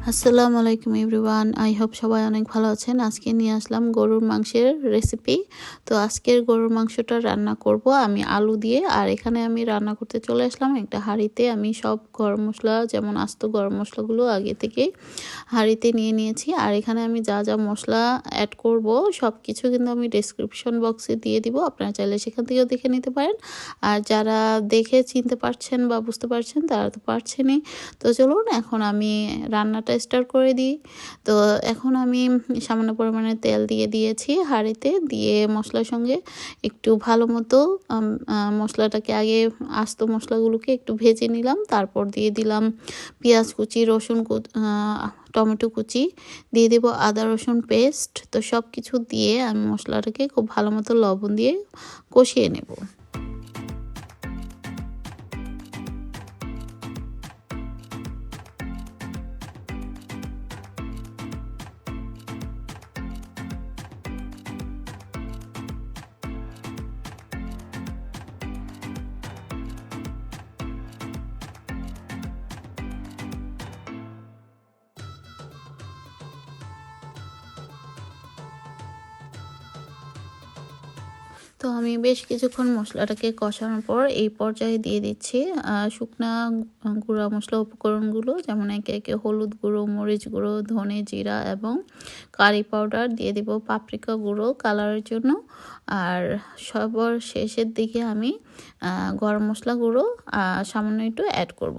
আসসালামু আলাইকুম everyone. I hope সবাই অনেক ভালো আছেন। আজকে নিয়ে আসলাম গরুর মাংসের রেসিপি। তো আজকের গরুর মাংসটা রান্না করব আমি আলু দিয়ে। আর এখানে আমি রান্না করতে চলে আসলাম একটা হাঁড়িতে। আমি সব গরম মশলা যেমন আস্ত গরম মশলাগুলো আগে থেকেই হাঁড়িতে নিয়ে নিয়েছি। আর এখানে আমি যা যা মশলা অ্যাড করব সব কিছু কিন্তু আমি ডেসক্রিপশন বক্সে দিয়ে দিব। আপনারা চাইলে সেখান থেকেও দেখে নিতে পারেন। আর যারা দেখে চিনতে পারছেন বা বুঝতে পারছেন তারা তো পারছেনই। তো চলুন এখন আমি রান্নাটা স্টার্ট করে দিই। তো এখন আমি সামান্য পরিমাণে তেল দিয়ে দিয়েছি হাঁড়িতে, দিয়ে মশলার সঙ্গে একটু ভালো মতো মশলাটাকে আগে আস্ত মশলাগুলোকে একটু ভেজে নিলাম। তারপর দিয়ে দিলাম পেঁয়াজ কুচি, রসুন টমেটো কুচি, দিয়ে দেব আদা রসুন পেস্ট। তো সব কিছু দিয়ে আমি মশলাটাকে খুব ভালো মতো লবণ দিয়ে কষিয়ে নেব। তো আমি বেশ কিছুক্ষণ মশলাটাকে কষানোর পর এই পর্যায়ে দিয়ে দিচ্ছি শুকনা গুঁড়া মশলা উপকরণগুলো, যেমন একে একে হলুদ গুঁড়ো, মরিচ গুঁড়ো, ধনে, জিরা এবং কারি পাউডার, দিয়ে দিব পাপরিকা গুঁড়ো কালারের জন্য। আর সবার শেষের দিকে আমি গরম মশলা গুঁড়ো সামান্য একটু অ্যাড করব।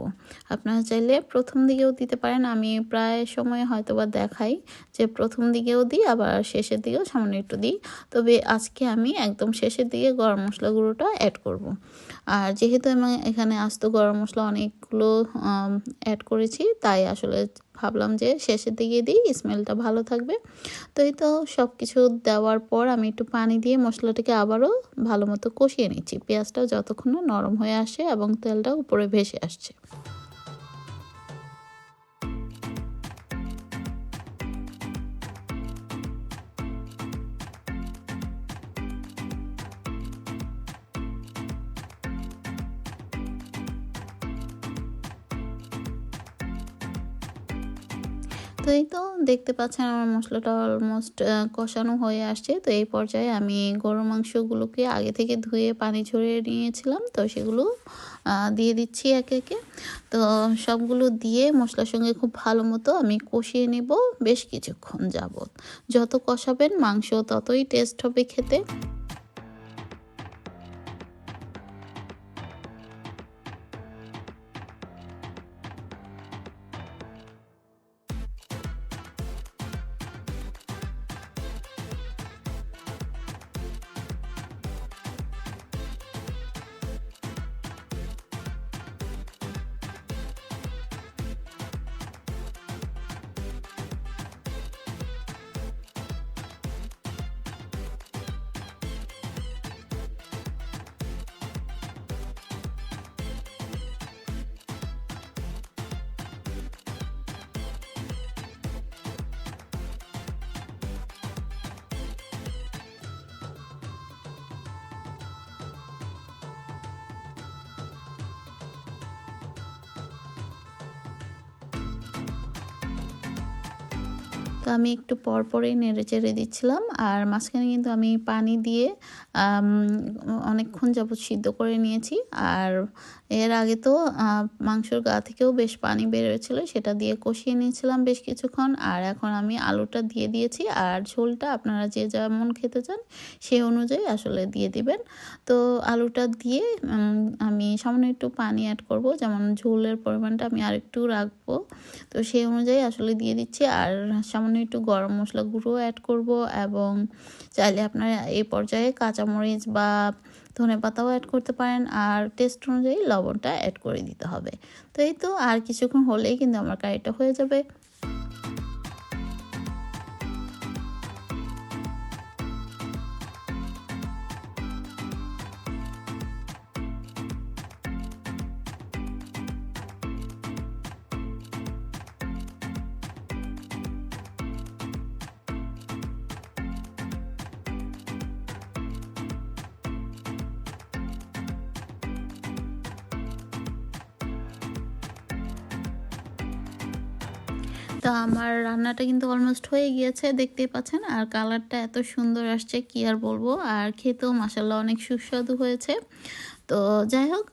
আপনারা চাইলে প্রথম দিকেও দিতে পারেন। আমি প্রায় সময় হয়তোবা দেখাই যে প্রথম দিকেও দিই, আবার শেষের দিকেও সামান্য একটু দিই। তবে আজকে আমি একদম শেষের দিকে গরম মশলা গুঁড়োটা অ্যাড করব। আর যেহেতু আমি এখানে আস্ত গরম মশলা অনেকগুলো অ্যাড করেছি, তাই আসলে ভাবলাম যে শেষের দিকে দিই, স্মেলটা ভালো থাকবে। তো এই তো সব কিছু দেওয়ার পর আমি একটু পানি দিয়ে মশলাটাকে আবারও ভালো মতো কষিয়ে নিচ্ছি, পেঁয়াজটাও যতক্ষণ না নরম হয়ে আসে এবং তেলটা উপরে ভেসে আসছে। তো এই তো দেখতে পাচ্ছেন আমার মশলাটা অলমোস্ট কষানো হয়ে আসছে। তো এই পর্যায়ে আমি গরুর মাংসগুলোকে আগে থেকে ধুয়ে পানি ঝরিয়ে নিয়েছিলাম, তো সেগুলো দিয়ে দিচ্ছি একে একে। তো সবগুলো দিয়ে মশলার সঙ্গে খুব ভালো মতো আমি কষিয়ে নেব বেশ কিছুক্ষণ যাবত। যত কষাবেন মাংস ততই টেস্ট হবে খেতে। তো আমি একটু পরপরই নেড়ে চেড়ে দিচ্ছিলাম। আর মাঝখানে কিন্তু আমি পানি দিয়ে আম অনেকক্ষণ যাবৎ সিদ্ধ করে নিয়েছি। আর এর আগে তো মাংসর গা থেকেও বেশ পানি বের হয়েছিল, সেটা দিয়ে কষিয়ে নিয়েছিলাম বেশ কিছুক্ষণ। আর এখন আমি আলুটা দিয়ে দিয়েছি। আর ঝোলটা আপনারা যে যেমন খেতে চান সেই অনুযায়ী আসলে দিয়ে দিবেন। তো আলুটা দিয়ে আমি সামান্য একটু পানি অ্যাড করব, যেমন ঝোলের পরিমাণটা আমি আরেকটু রাখবো। তো সেই অনুযায়ী আসলে দিয়ে দিচ্ছি। আর সামান্য একটু গরম মশলা গুঁড়ো অ্যাড করব, এবং চাইলে আপনারা এই পর্যায়ে কাঁচামরিচ বা ধনেপাতাও অ্যাড করতে পারেন। আর টেস্ট অনুযায়ী লবণটা অ্যাড করে দিতে হবে। তো এই তো আর কিছুক্ষণ হলেই কিন্তু আমার কারিটা হয়ে যাবে। তো আমার রান্নাটা কিন্তু অলমোস্ট হয়ে গিয়েছে, দেখতেই পাচ্ছেন। আর কালারটা এত সুন্দর আসছে কি আর বলবো, আর খেতেও মাশাআল্লাহ অনেক সুস্বাদু হয়েছে। তো যাই হোক,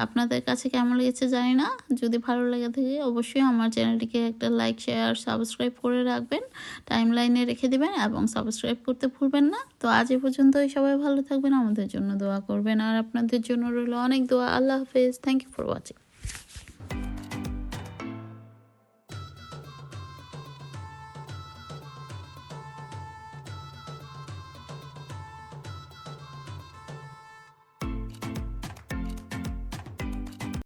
আপনাদের কাছে কেমন লেগেছে জানি না। যদি ভালো লেগে থাকে অবশ্যই আমার চ্যানেলটিকে একটা লাইক, শেয়ার, সাবস্ক্রাইব করে রাখবেন, টাইমলাইনে রেখে দিবেন এবং সাবস্ক্রাইব করতে ভুলবেন না। তো আজ এ পর্যন্তই, সবাই ভালো থাকবেন, আমাদের জন্য দোয়া করবেন, আর আপনাদের জন্য রইল অনেক দোয়া। আল্লাহ হাফেজ। Thank you for watching.